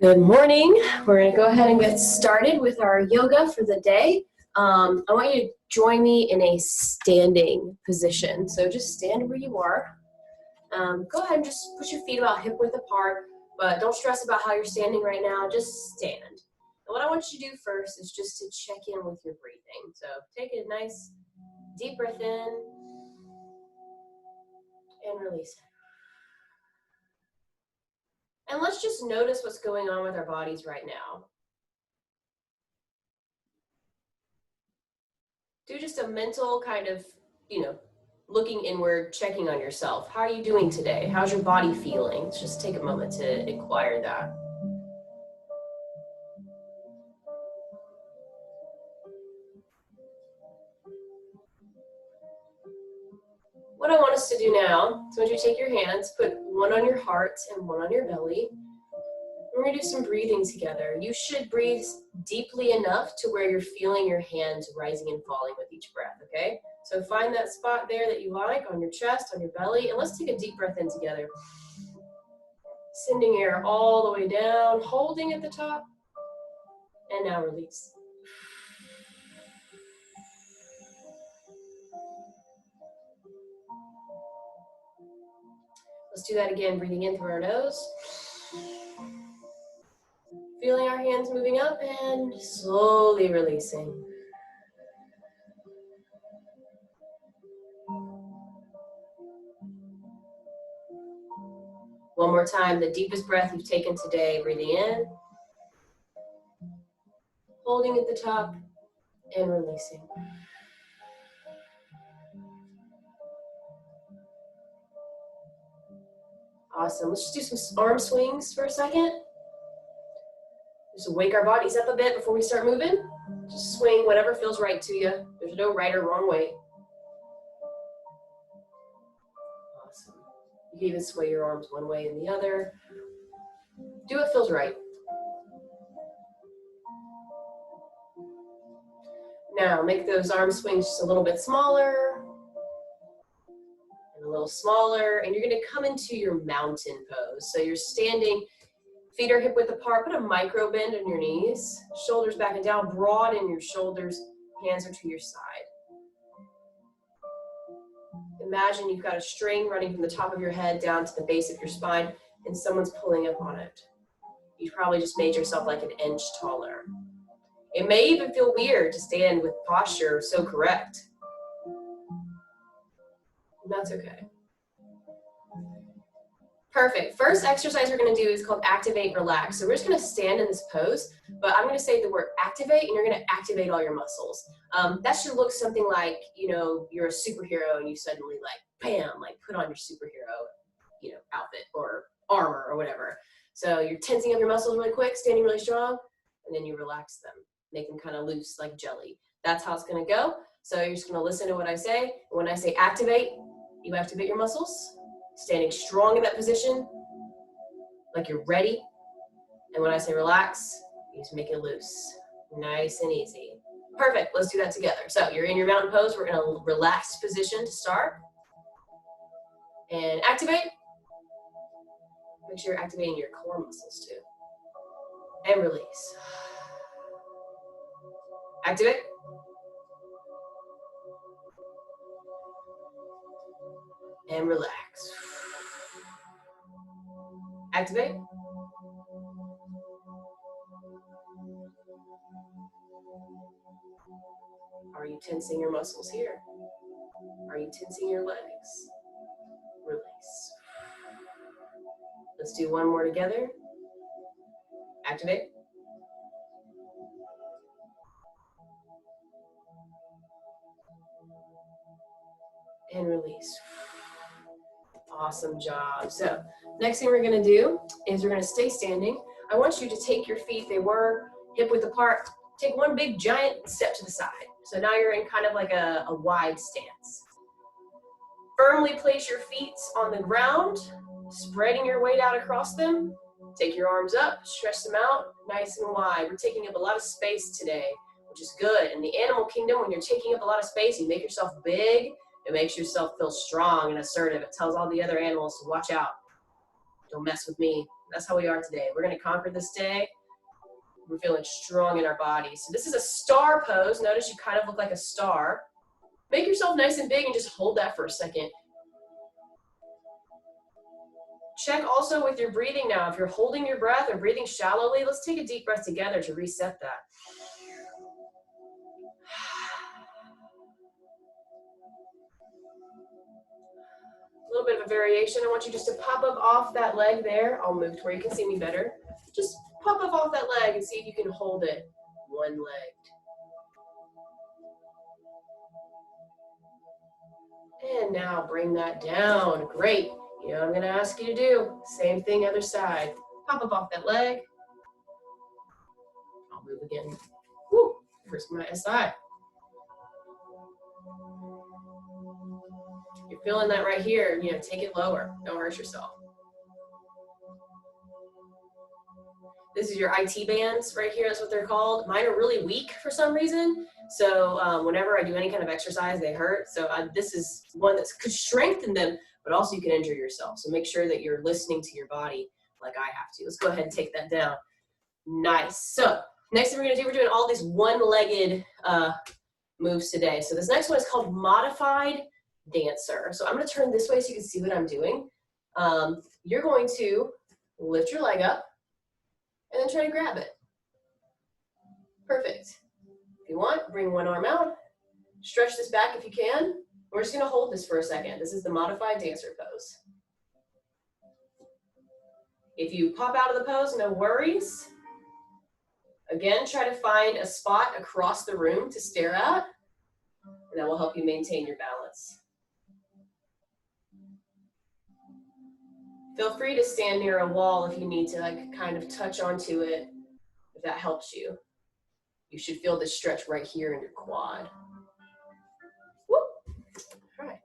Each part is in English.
Good morning. We're going to go ahead and get started with our yoga for the day. I want you to join me in a standing position. So just stand where you are. Go ahead and just put your feet about hip width apart, but don't stress about how you're standing right now. Just stand. And what I want you to do first is just to check in with your breathing. So take a nice deep breath in and release it. And let's just notice what's going on with our bodies right now. Do just a mental kind of, looking inward, checking on yourself. How are you doing today? How's your body feeling? Just take a moment to inquire that. What I want us to do now is, once you take your hands, put one on your heart and one on your belly. We're going to do some breathing together. You should breathe deeply enough to where you're feeling your hands rising and falling with each breath, okay? So find that spot there that you like on your chest, on your belly, and let's take a deep breath in together. Sending air all the way down, holding at the top, and now release. Let's do that again, breathing in through our nose. Feeling our hands moving up and slowly releasing. One more time, the deepest breath you've taken today, breathing in, holding at the top, and releasing. Awesome. Let's just do some arm swings for a second. Just wake our bodies up a bit before we start moving. Just swing whatever feels right to you. There's no right or wrong way. Awesome. You can even sway your arms one way and the other. Do what feels right. Now make those arm swings just a little bit smaller. And a little smaller. And you're going to come into your mountain pose. So you're standing, feet are hip width apart. Put a micro bend in your knees. Shoulders back and down. Broaden your shoulders. Hands are to your side. Imagine you've got a string running from the top of your head down to the base of your spine, and someone's pulling up on it. You probably just made yourself like an inch taller. It may even feel weird to stand with posture so correct. That's okay. Perfect. First exercise we're going to do is called activate, relax. So we're just going to stand in this pose, but I'm going to say the word activate, and you're going to activate all your muscles. That should look something like, you're a superhero and you suddenly bam, put on your superhero, outfit or armor or whatever. So you're tensing up your muscles really quick, standing really strong, and then you relax them, make them kind of loose like jelly. That's how it's going to go. So you're just going to listen to what I say. When I say activate, you activate your muscles. Standing strong in that position, like you're ready. And when I say relax, you just make it loose. Nice and easy. Perfect, let's do that together. So you're in your mountain pose. We're in a relaxed position to start. And activate. Make sure you're activating your core muscles too. And release. Activate. And relax. Activate. Are you tensing your muscles here? Are you tensing your legs? Release. Let's do one more together. Activate. And release. Awesome job. So next thing we're going to do is we're going to stay standing. I want you to take your feet, they were hip width apart, take one big giant step to the side. So now you're in kind of like a wide stance. Firmly place your feet on the ground, spreading your weight out across them. Take your arms up, stretch them out, nice and wide. We're taking up a lot of space today, which is good. In the animal kingdom, when you're taking up a lot of space, you make yourself big. It makes yourself feel strong and assertive. It tells all the other animals to watch out. Don't mess with me. That's how we are today. We're going to conquer this day. We're feeling strong in our body. So this is a star pose. Notice you kind of look like a star. Make yourself nice and big and just hold that for a second. Check also with your breathing now. If you're holding your breath or breathing shallowly, let's take a deep breath together to reset that. A little bit of a variation. I want you just to pop up off that leg there. I'll move to where you can see me better. Just pop up off that leg and see if you can hold it one-legged. And now bring that down. Great. You know what I'm going to ask you to do? Same thing, other side. Pop up off that leg. I'll move again. Woo. Here's my SI. You're feeling that right here. You know, take it lower. Don't hurt yourself. This is your IT bands right here. That's what they're called. Mine are really weak for some reason. So whenever I do any kind of exercise, they hurt. So this is one that could strengthen them, but also you can injure yourself. So make sure that you're listening to your body like I have to. Let's go ahead and take that down. Nice. So next thing we're doing, we're doing all these one-legged moves today. So this next one is called modified dancer. So I'm going to turn this way so you can see what I'm doing. You're going to lift your leg up and then try to grab it. Perfect. If you want, bring one arm out. Stretch this back if you can. We're just going to hold this for a second. This is the modified dancer pose. If you pop out of the pose, no worries. Again, try to find a spot across the room to stare at, and that will help you maintain your balance. Feel free to stand near a wall if you need to kind of touch onto it, if that helps you. You should feel this stretch right here in your quad. Whoop. All right.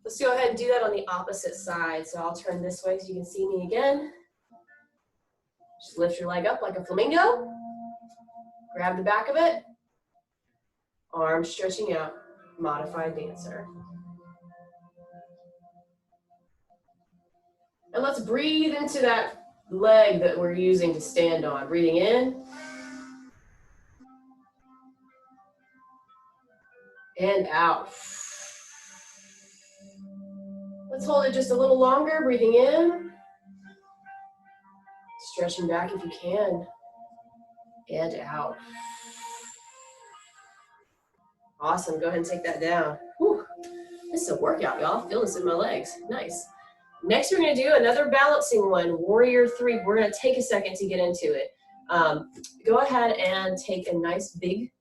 Let's go ahead and do that on the opposite side. So I'll turn this way so you can see me again. Just lift your leg up like a flamingo. Grab the back of it. Arms stretching out. Modified dancer. And let's breathe into that leg that we're using to stand on. Breathing in. And out. Let's hold it just a little longer. Breathing in. Stretching back if you can. And out. Awesome. Go ahead and take that down. Whew. This is a workout, y'all. Feel this in my legs. Nice. Next, we're going to do another balancing one, Warrior 3. We're going to take a second to get into it. Go ahead and take a nice big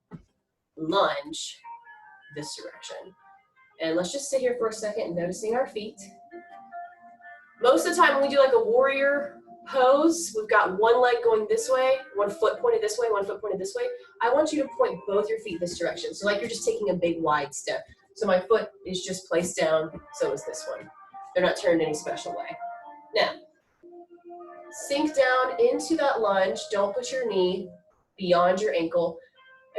lunge this direction. And let's just sit here for a second noticing our feet. Most of the time when we do like a warrior pose, we've got one leg going this way, one foot pointed this way, one foot pointed this way. I want you to point both your feet this direction. So like you're just taking a big wide step. So my foot is just placed down, so is this one. They're not turned any special way. Now, sink down into that lunge. Don't put your knee beyond your ankle.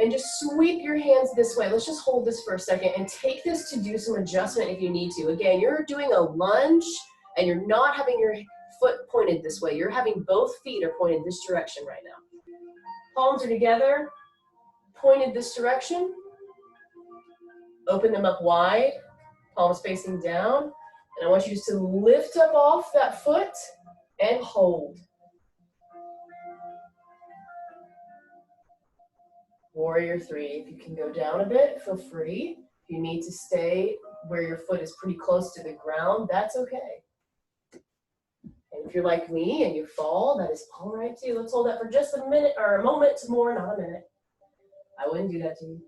And just sweep your hands this way. Let's just hold this for a second and take this to do some adjustment if you need to. Again, you're doing a lunge and you're not having your foot pointed this way. You're having both feet are pointed this direction right now. Palms are together, pointed this direction. Open them up wide, palms facing down. And I want you just to lift up off that foot and hold. Warrior 3. If you can go down a bit, feel free. If you need to stay where your foot is pretty close to the ground, that's okay. And if you're like me and you fall, that is all right too. Let's hold that for just a minute or a moment more, not a minute. I wouldn't do that to you.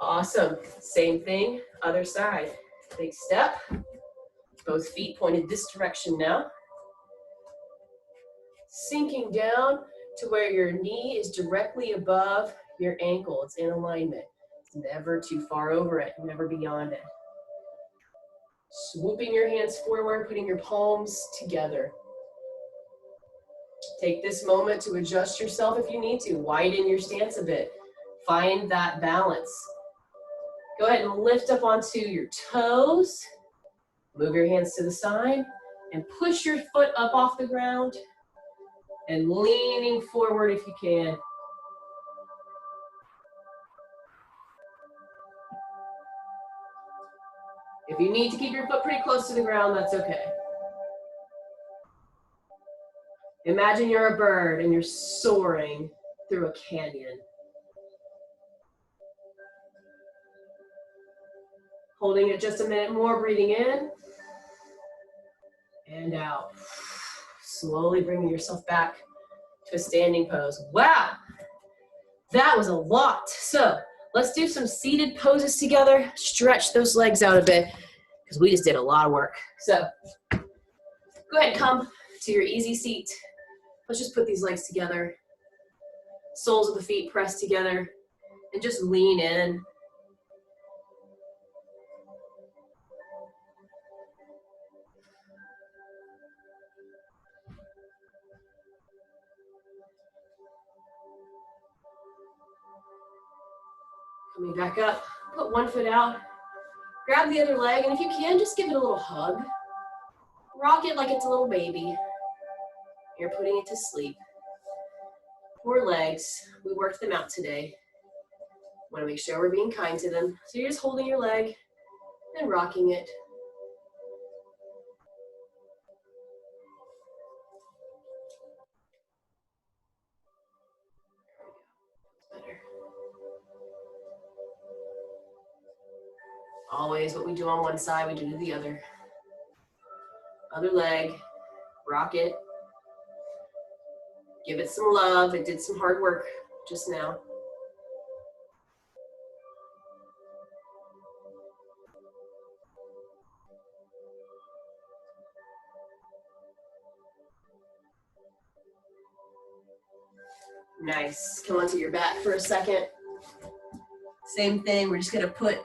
Awesome. Same thing, other side. Big step. Both feet pointed this direction now. Sinking down to where your knee is directly above your ankle. It's in alignment. It's never too far over it, never beyond it. Swooping your hands forward, putting your palms together. Take this moment to adjust yourself if you need to. Widen your stance a bit. Find that balance. Go ahead and lift up onto your toes. Move your hands to the side and push your foot up off the ground and leaning forward if you can. If you need to keep your foot pretty close to the ground, that's okay. Imagine you're a bird and you're soaring through a canyon. Holding it just a minute more, breathing in and out. Slowly bringing yourself back to a standing pose. Wow, that was a lot. So let's do some seated poses together. Stretch those legs out a bit because we just did a lot of work. So go ahead and come to your easy seat. Let's just put these legs together. Soles of the feet pressed together and just lean in. Coming back up, put one foot out, grab the other leg, and if you can, just give it a little hug. Rock it like it's a little baby. You're putting it to sleep. Poor legs, we worked them out today. Want to make sure we're being kind to them. So you're just holding your leg and rocking it. Better. Always what we do on one side, we do to the other. Other leg, rock it. Give it some love. It did some hard work just now. Nice. Come onto your back for a second. Same thing. We're just going to put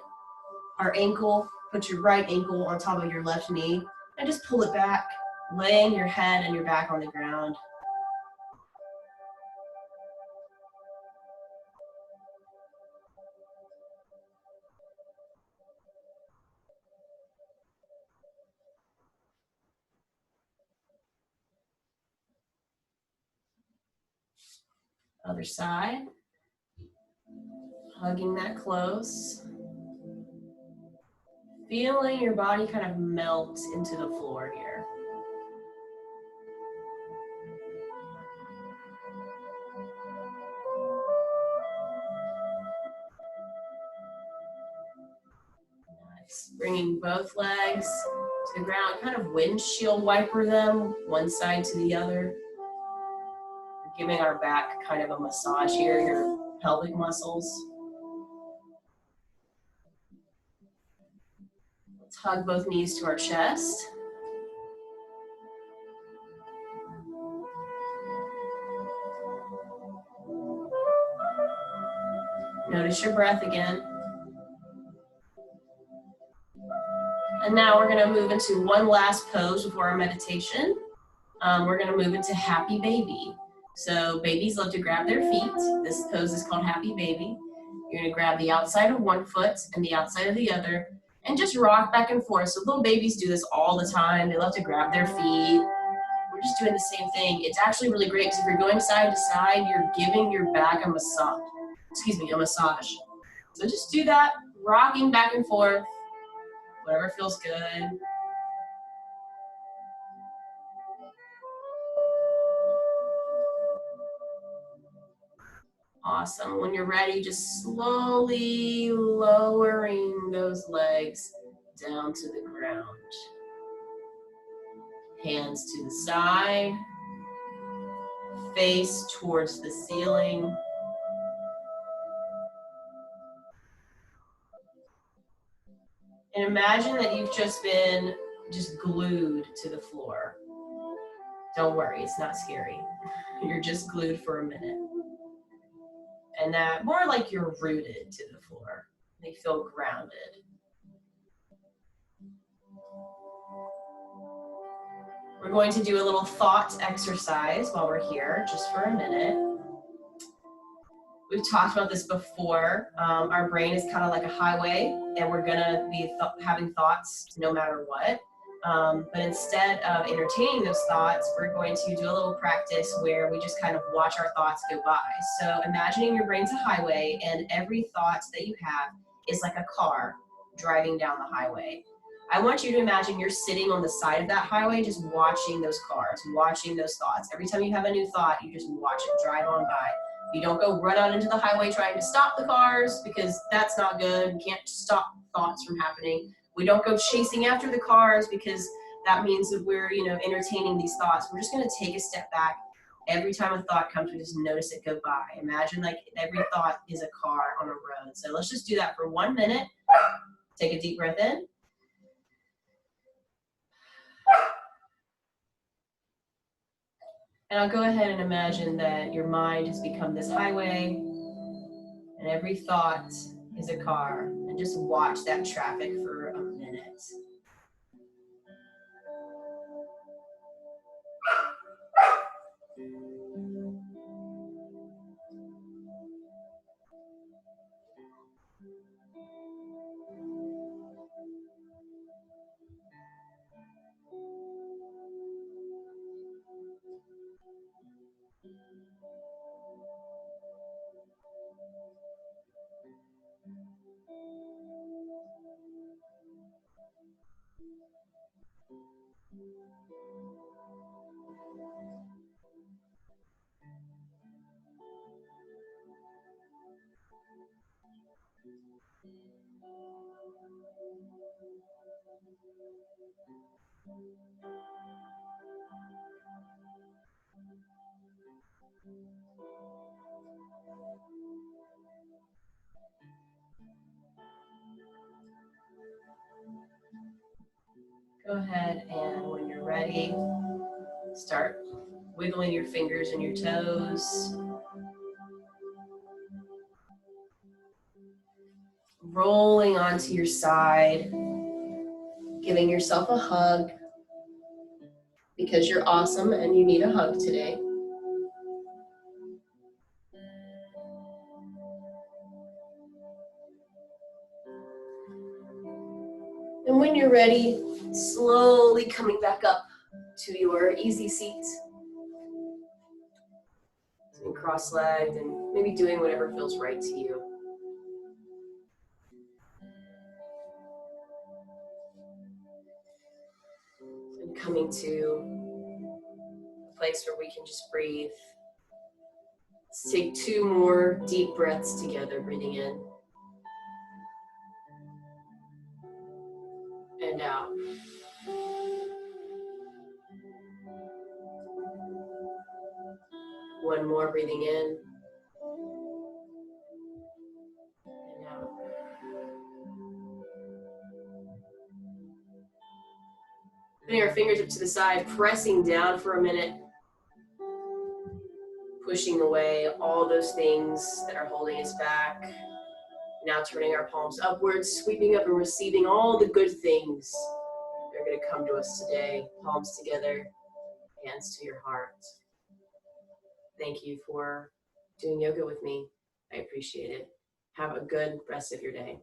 our ankle, put your right ankle on top of your left knee, and just pull it back, laying your head and your back on the ground. Other side. Hugging that close. Feeling your body kind of melt into the floor here. Nice. Bringing both legs to the ground, kind of windshield wiper them, one side to the other. Giving our back kind of a massage here, your pelvic muscles. Let's hug both knees to our chest. Notice your breath again. And now we're going to move into one last pose before our meditation. We're going to move into Happy Baby. So babies love to grab their feet. This pose is called Happy Baby. You're going to grab the outside of one foot and the outside of the other and just rock back and forth. So little babies do this all the time. They love to grab their feet. We're just doing the same thing. It's actually really great because if you're going side to side, you're giving your back a massage. A massage. So just do that, rocking back and forth, whatever feels good. Awesome. When you're ready, just slowly lowering those legs down to the ground. Hands to the side, face towards the ceiling. And imagine that you've just been glued to the floor. Don't worry, it's not scary. You're just glued for a minute. And that more like you're rooted to the floor. They feel grounded. We're going to do a little thought exercise while we're here, just for a minute. We've talked about this before. Our brain is kind of like a highway, and we're gonna be having thoughts no matter what. But instead of entertaining those thoughts, we're going to do a little practice where we just kind of watch our thoughts go by. So imagining your brain's a highway and every thought that you have is like a car driving down the highway. I want you to imagine you're sitting on the side of that highway just watching those cars, watching those thoughts. Every time you have a new thought, you just watch it drive on by. You don't go run out into the highway trying to stop the cars because that's not good. You can't stop thoughts from happening. We don't go chasing after the cars because that means that we're, entertaining these thoughts. We're just going to take a step back. Every time a thought comes, we just notice it go by. Imagine like every thought is a car on a road. So let's just do that for 1 minute. Take a deep breath in. And I'll go ahead and imagine that your mind has become this highway and every thought is a car, and just watch that traffic for a minute. Go ahead and when you're ready, start wiggling your fingers and your toes. Rolling onto your side, giving yourself a hug because you're awesome and you need a hug today. And when you're ready, slowly coming back up to your easy seat. Sitting cross-legged and maybe doing whatever feels right to you. And coming to a place where we can just breathe. Let's take 2 more deep breaths together, breathing in and out. One more, breathing in and out. Putting our fingers up to the side, pressing down for a minute, pushing away all those things that are holding us back. Now turning our palms upwards, sweeping up and receiving all the good things that are going to come to us today. Palms together, hands to your heart. Thank you for doing yoga with me. I appreciate it. Have a good rest of your day.